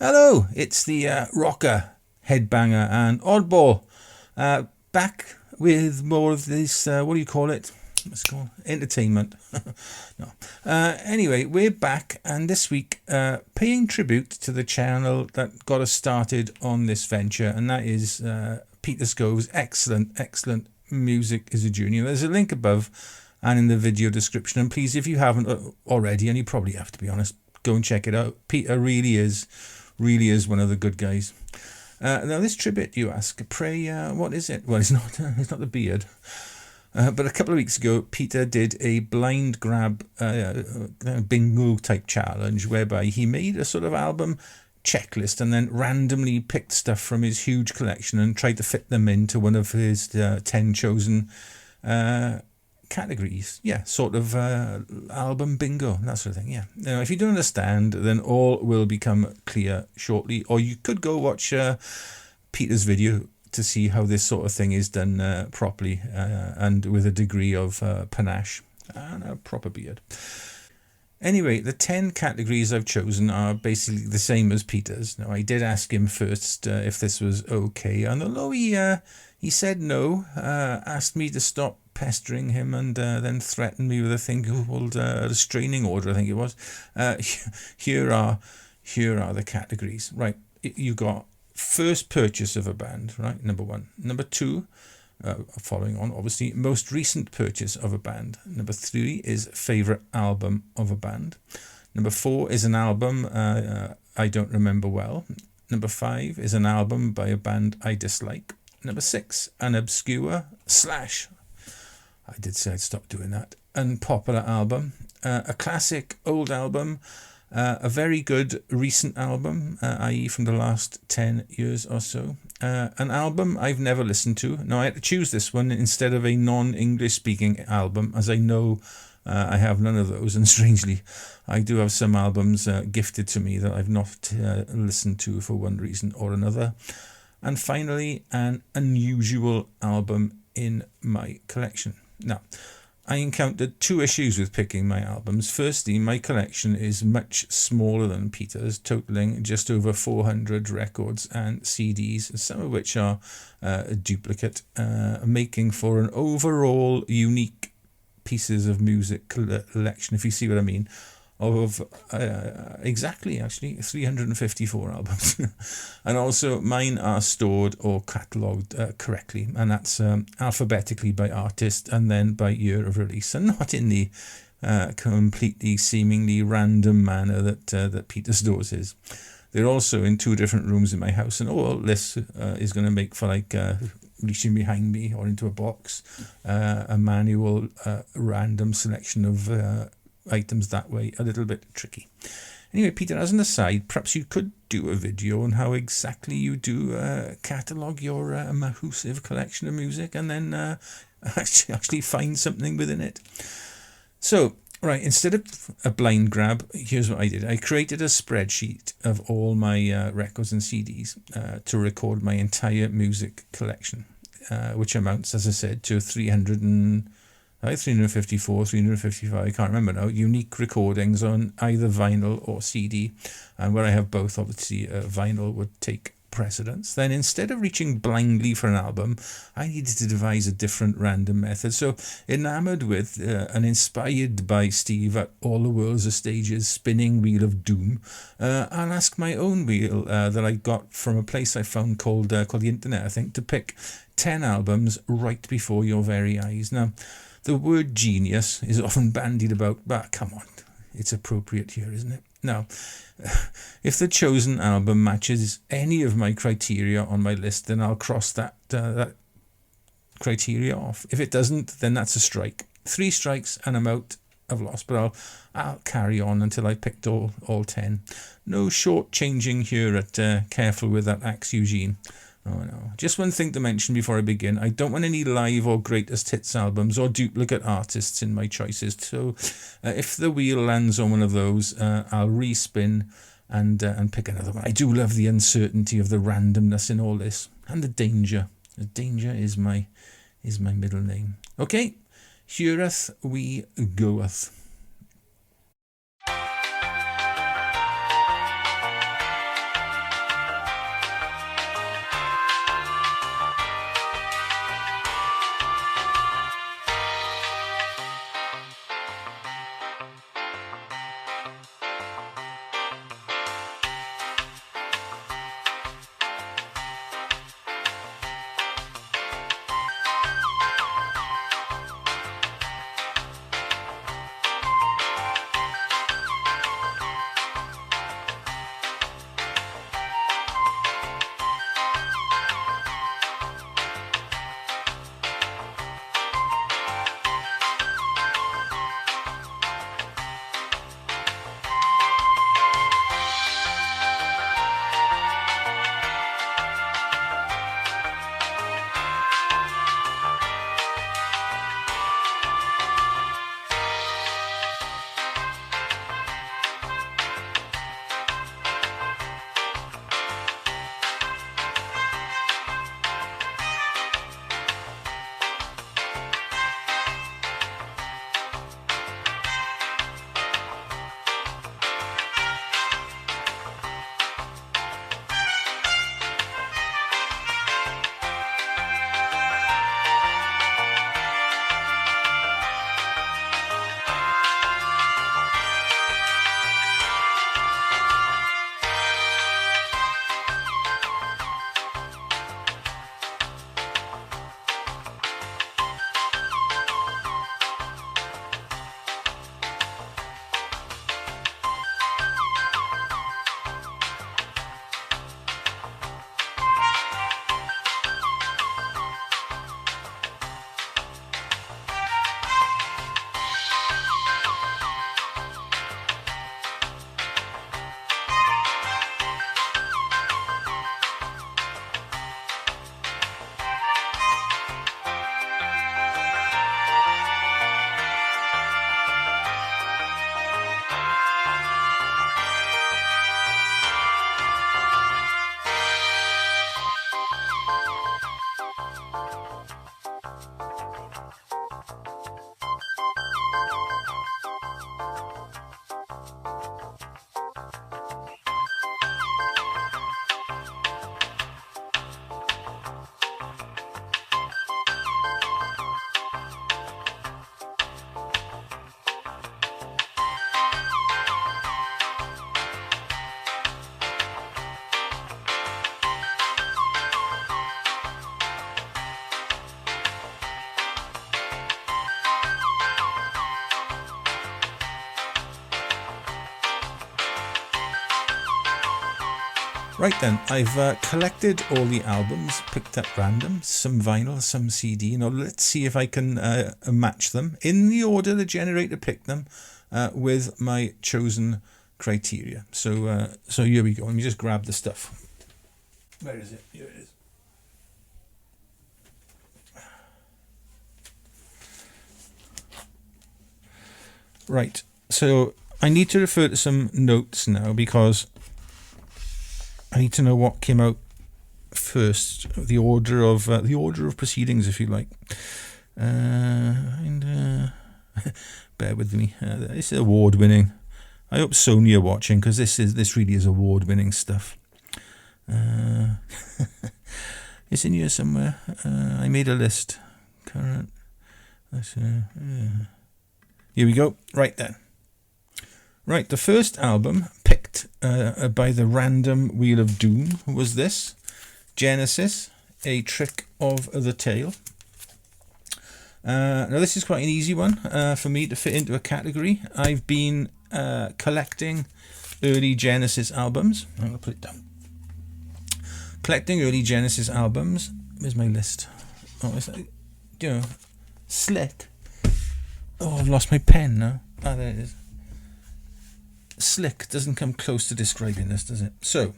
Hello, it's the rocker, headbanger and oddball, back with more of this, what do you call it? Let's call entertainment. No. Anyway, we're back, and this week paying tribute to the channel that got us started on this venture, and that is Peter Scove's excellent Music is a Journey. There's a link above and in the video description, and please, if you haven't already, and you probably have to be honest, go and check it out. Peter really is one of the good guys. Now this tribute, you ask, pray, what is it? Well, it's not the beard. But a couple of weeks ago, Peter did a blind grab bingo type challenge whereby he made a sort of album checklist and then randomly picked stuff from his huge collection and tried to fit them into one of his 10 chosen categories. Yeah, sort of album bingo, that sort of thing. Yeah. Now, if you don't understand, then all will become clear shortly. Or you could go watch Peter's video to see how this sort of thing is done properly and with a degree of panache and a proper beard. Anyway, the 10 categories I've chosen are basically the same as Peter's. Now, I did ask him first if this was okay, and although he said no, asked me to stop pestering him, and then threatened me with a thing called a restraining order, I think it was. Here are the categories. Right, you got first purchase of a band, right? Number 1. Number 2, following on, obviously, most recent purchase of a band. Number 3 is favorite album of a band. Number 4 is an album I don't remember well. Number 5 is an album by a band I dislike. Number 6, an obscure / I did say I'd stop doing that. Unpopular album, a classic old album, a very good recent album, i.e. from the last 10 years or so. An album I've never listened to. Now, I had to choose this one instead of a non-English speaking album, as I know I have none of those. And strangely, I do have some albums gifted to me that I've not listened to for one reason or another. And finally, an unusual album in my collection. Now, I encountered 2 issues with picking my albums. Firstly, my collection is much smaller than Peter's, totaling just over 400 records and CDs, some of which are a duplicate, making for an overall unique pieces of music collection, if you see what I mean, of exactly, actually, 354 albums. And also, mine are stored or catalogued correctly, and that's alphabetically by artist and then by year of release, and not in the completely seemingly random manner that Peter stores his. They're also in 2 different rooms in my house, and all this is going to make for like reaching behind me or into a box, a manual random selection of items that way, a little bit tricky. Anyway, Peter, as an aside, perhaps you could do a video on how exactly you do catalogue your massive collection of music and then actually find something within it. So, right, instead of a blind grab, here's what I did. I created a spreadsheet of all my records and CDs to record my entire music collection, which amounts, as I said, to 354, 355, I can't remember now, unique recordings on either vinyl or CD. And where I have both, obviously, vinyl would take precedence. Then instead of reaching blindly for an album, I needed to devise a different random method. So, enamored with and inspired by Steve at All the World's a Stage's spinning wheel of doom, I'll ask my own wheel that I got from a place I found called the internet, I think, to pick 10 albums right before your very eyes. Now, the word genius is often bandied about, but come on, it's appropriate here, isn't it? Now, if the chosen album matches any of my criteria on my list, then I'll cross that criteria off. If it doesn't, then that's a strike. 3 strikes and I'm out. I've lost, but I'll carry on until I picked all 10. No short-changing here at Careful With That Axe, Eugene. Oh no. Just one thing to mention before I begin. I don't want any live or greatest hits albums or duplicate artists in my choices. So if the wheel lands on one of those, I'll respin and pick another one. I do love the uncertainty of the randomness in all this. And the danger. The danger is my middle name. Okay. Heareth we goeth. Right then, I've collected all the albums, picked up random, some vinyl, some CD. Now let's see if I can match them in the order the generator picked them with my chosen criteria. So here we go. Let me just grab the stuff. Where is it? Here it is. Right, so I need to refer to some notes now because I need to know what came out first, the order of proceedings, if you like. Bear with me. This is award-winning. I hope Sony are watching because this really is award-winning stuff. It's in here somewhere. I made a list. Current. Here we go. Right then. Right, the first album picked by the random Wheel of Doom was this. Genesis, A Trick of the Tail. Now this is quite an easy one for me to fit into a category. I've been collecting early Genesis albums. I'm going to put it down. Collecting early Genesis albums. Where's my list? Oh, it's like, Slick. Oh, I've lost my pen now. Ah, there it is. Slick doesn't come close to describing this, does it? So,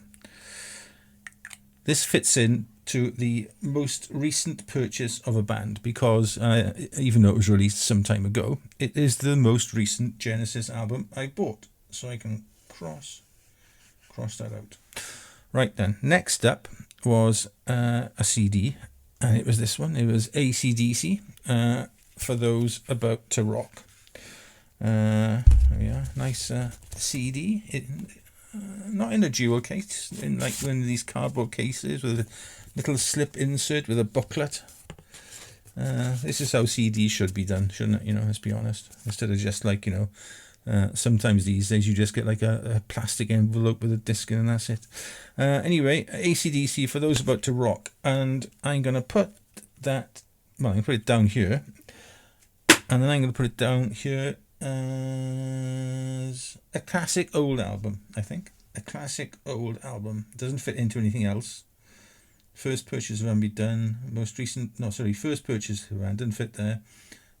this fits in to the most recent purchase of a band because even though it was released some time ago, it is the most recent Genesis album I bought. So I can cross that out. Right then, next up was a CD, and it was this one. It was AC/DC, For Those About to Rock. There we are, nice CD. Not in a jewel case, in like one of these cardboard cases with a little slip insert with a booklet. This is how CDs should be done, shouldn't it? Let's be honest. Instead of just like, sometimes these days you just get like a plastic envelope with a disc in and that's it. Anyway, AC/DC, For Those About to Rock. And I'm going to put that, well, I'm going to put it down here. And then I'm going to put it down here as a classic old album, I think. A classic old album. Doesn't fit into anything else. First purchase haven't been done. First purchase didn't fit there.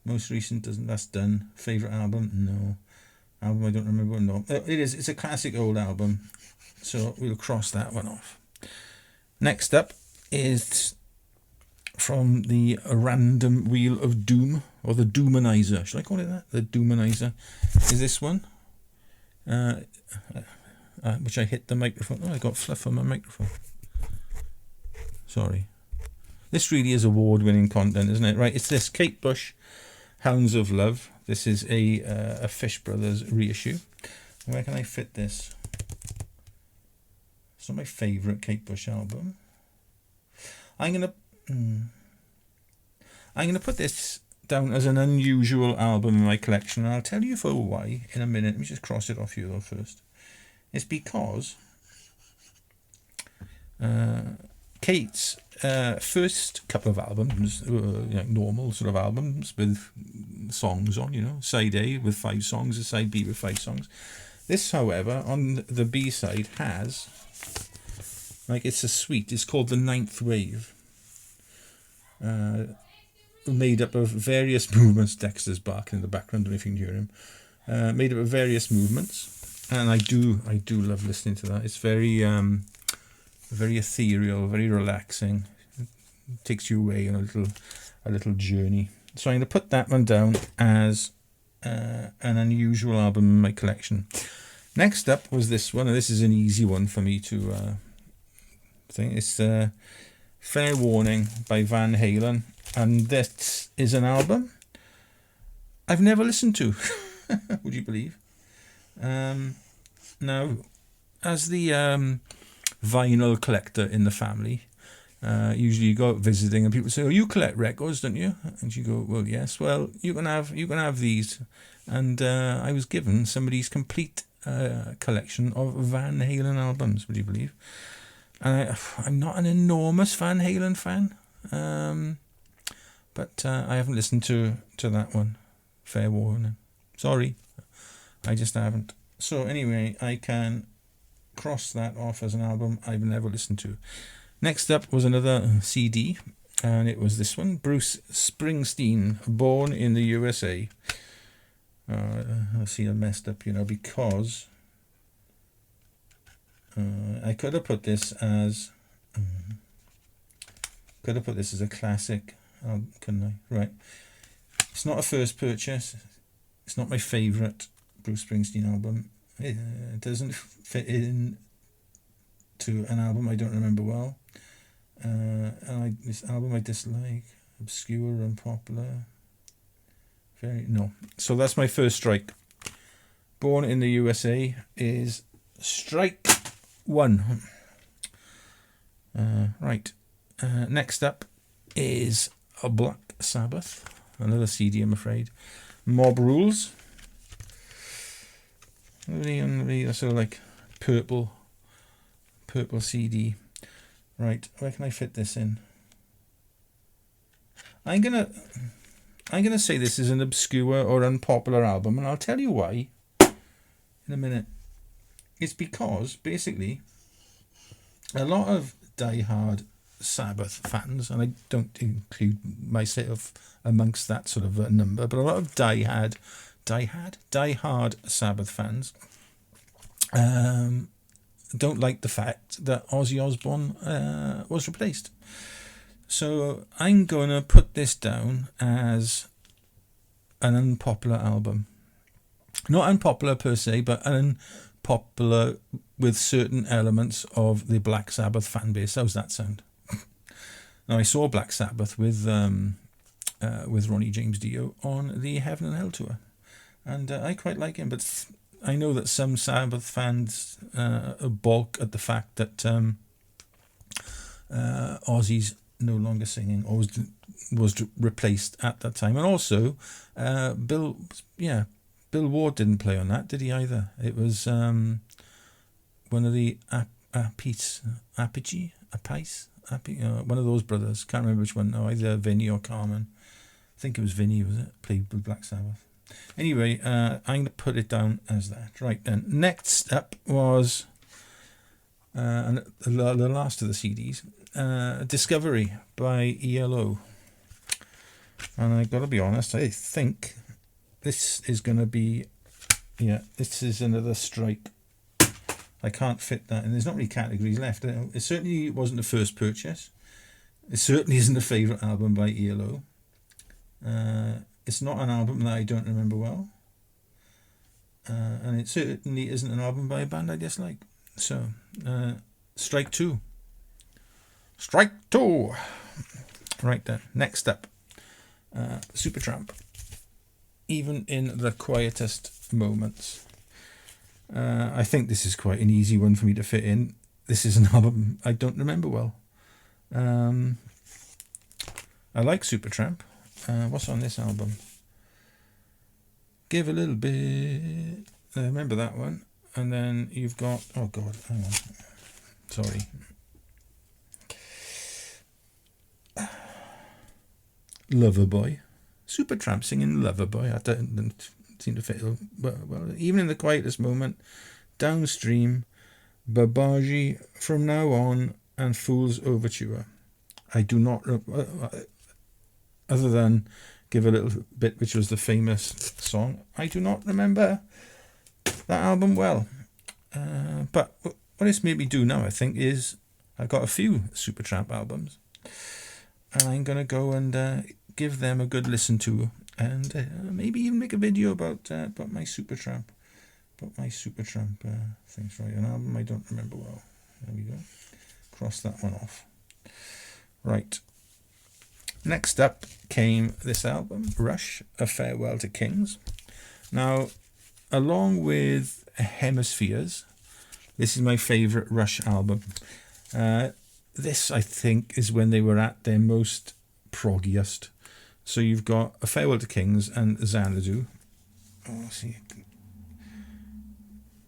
Most recent that's done. Favourite album? No. Album I don't remember. No. It's a classic old album. So we'll cross that one off. Next up is from the random Wheel of Doom, or the Doomanizer. Should I call it that? The Doomanizer. Is this one? Which I hit the microphone. Oh, I got fluff on my microphone. Sorry. This really is award-winning content, isn't it? Right, it's this Kate Bush, Hounds of Love. This is a Fish Brothers reissue. Where can I fit this? It's not my favourite Kate Bush album. I'm gonna put this down as an unusual album in my collection, and I'll tell you for why in a minute. Let me just cross it off here though first. It's because Kate's first couple of albums were normal sort of albums with songs on, side A with 5 songs and side B with 5 songs. This, however, on the B side has, it's a suite. It's called The Ninth Wave. Made up of various movements. Dexter's barking in the background, I don't know if you can hear him. Made up of various movements, and I do love listening to that. It's very ethereal, very relaxing. It takes you away on a little journey. So I'm going to put that one down as an unusual album in my collection. Next up was this one, and this is an easy one for me to think. It's Fair Warning by Van Halen, and this is an album I've never listened to. Would you believe? Now, as the vinyl collector in the family, usually you go out visiting and people say, "Oh, you collect records, don't you?" And you go, "Well, yes. Well, you can have these." And I was given somebody's complete collection of Van Halen albums. Would you believe? I'm not an enormous Van Halen fan, but I haven't listened to that one. Fair warning. Sorry, I just haven't. So anyway, I can cross that off as an album I've never listened to. Next up was another CD, and it was this one, Bruce Springsteen, Born in the USA. I see I messed up, because I could have put this as a classic, couldn't I? Right. It's not a first purchase. It's not my favourite Bruce Springsteen album. It doesn't fit in to an album I don't remember well. This album I dislike, obscure, unpopular. So that's my first strike. Born in the USA is strike one. Right. Next up is a Black Sabbath, another CD, I'm afraid. Mob Rules. The sort of like purple CD. Right, where can I fit this in? I'm gonna say this is an obscure or unpopular album, and I'll tell you why in a minute. It's because basically a lot of die-hard Sabbath fans, and I don't include myself amongst that sort of number, but a lot of die-hard Sabbath fans don't like the fact that Ozzy Osbourne was replaced. So I'm going to put this down as an unpopular album. Not unpopular per se, but unpopular with certain elements of the Black Sabbath fan base. How's that sound? Now, I saw Black Sabbath with Ronnie James Dio on the Heaven and Hell tour, and I quite like him, but I know that some Sabbath fans balk at the fact that Ozzy's no longer singing, or was replaced at that time, and also Bill Ward didn't play on that, did he either? It was one of the one of those brothers. Can't remember which one. No, either Vinny or Carmen. I think it was Vinny, was it? Played with Black Sabbath. Anyway, I'm going to put it down as that. Right then. Next up was the last of the CDs, Discovery by ELO. And I got to be honest, I think this is going to be, this is another strike. I can't fit that, and there's not really categories left. It certainly wasn't the first purchase. It certainly isn't a favourite album by ELO. It's not an album that I don't remember well. And it certainly isn't an album by a band I dislike. So, strike two. Strike two! Right then, next up, Supertramp. Even in the quietest moments. I think this is quite an easy one for me to fit in. This is an album I don't remember well. I like Supertramp. What's on this album? Give a Little Bit. I remember that one. And then you've got... Oh, God. Hang on. Sorry. Loverboy. Supertramp singing Loverboy. I don't seem to fit well. Even in the quietest moment. Downstream. Babaji. From Now On. And Fool's Overture. I do not... other than Give a Little Bit, which was the famous song, I do not remember that album well. But what it's made me do now, I think, is I've got a few Supertramp albums, and I'm going to go and give them a good listen to, and maybe even make a video about my Supertramp. Things, right? An album I don't remember well. There we go. Cross that one off. Right. Next up came this album, Rush, A Farewell to Kings. Now, along with Hemispheres, this is my favourite Rush album. This, I think, is when they were at their most proggiest. So you've got A Farewell to Kings and Xanadu. Oh, see.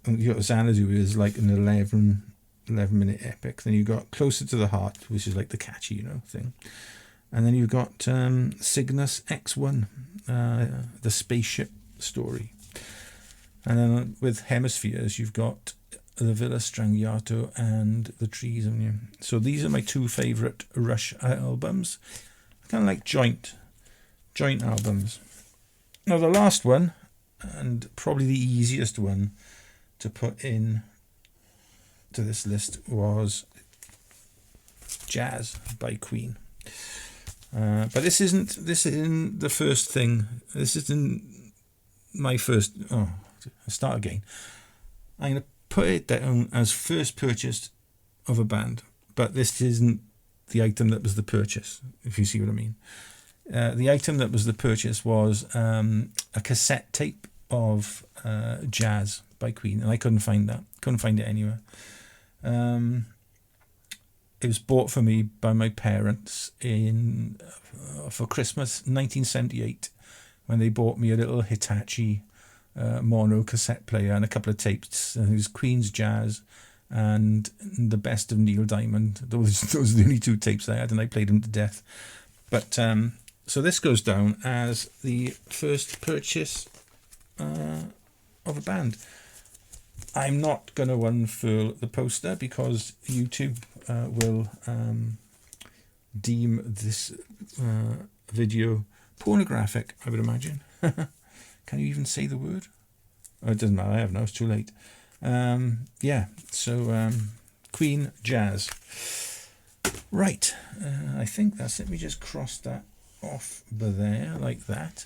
You've got Xanadu is like an 11-minute epic. Then you've got Closer to the Heart, which is like the catchy, thing. And then you've got Cygnus X1, the spaceship story. And then with Hemispheres, you've got the Villa Strangiato and the Trees of New. So these are my two favourite Rush albums. Kind of like joint albums. Now the last one, and probably the easiest one to put in to this list, was Jazz by Queen. But this isn't the first thing. This isn't my first. Oh, I'll start again. I'm going to put it down as first purchased of a band, but this isn't the item that was the purchase, if you see what I mean. The item that was the purchase was a cassette tape of Jazz by Queen, and I couldn't find that. Couldn't find it anywhere. It was bought for me by my parents for Christmas 1978, when they bought me a little Hitachi mono cassette player and a couple of tapes. It was Queen's Jazz and the best of Neil Diamond. Those are the only two tapes I had, and I played them to death. But so this goes down as the first purchase of a band. I'm not going to unfurl the poster because YouTube will deem this video pornographic, I would imagine. Can you even say the word? Oh, it doesn't matter, I have now, it's too late. Yeah, so Queen Jazz. Right, I think that's it. Let me just cross that off there like that.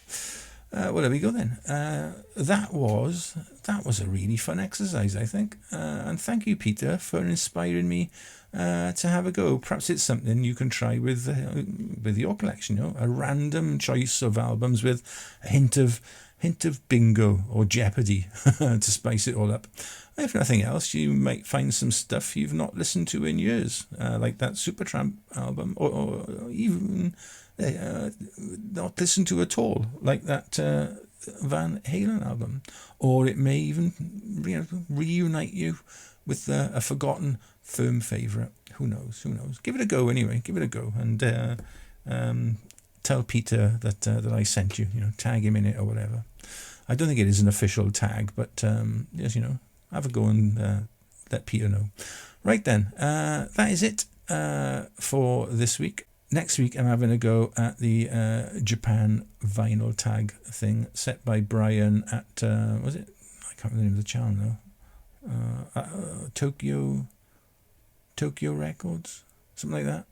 Well, there we go then. That was a really fun exercise, I think. And thank you, Peter, for inspiring me to have a go. Perhaps it's something you can try with your collection. You know, a random choice of albums with a hint of bingo or Jeopardy to spice it all up. If nothing else, you might find some stuff you've not listened to in years, like that Supertramp album, or even not listened to at all, like that Van Halen album. Or it may even reunite you with a forgotten firm favourite. Who knows? Give it a go anyway. Give it a go, and tell Peter that I sent you. Tag him in it or whatever. I don't think it is an official tag, but yes, have a go and let Peter know. Right then, that is it for this week. Next week, I'm having a go at the Japan vinyl tag thing set by Brian at was it? I can't remember the name of the channel now. Tokyo Records, something like that.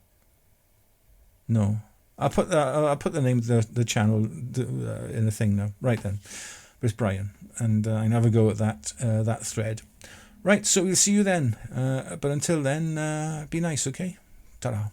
No, I'll put the name of the channel in the thing now. Right then, but it's Brian, and I have a go at that thread. Right, so we'll see you then. But until then, be nice, okay? Ta-da.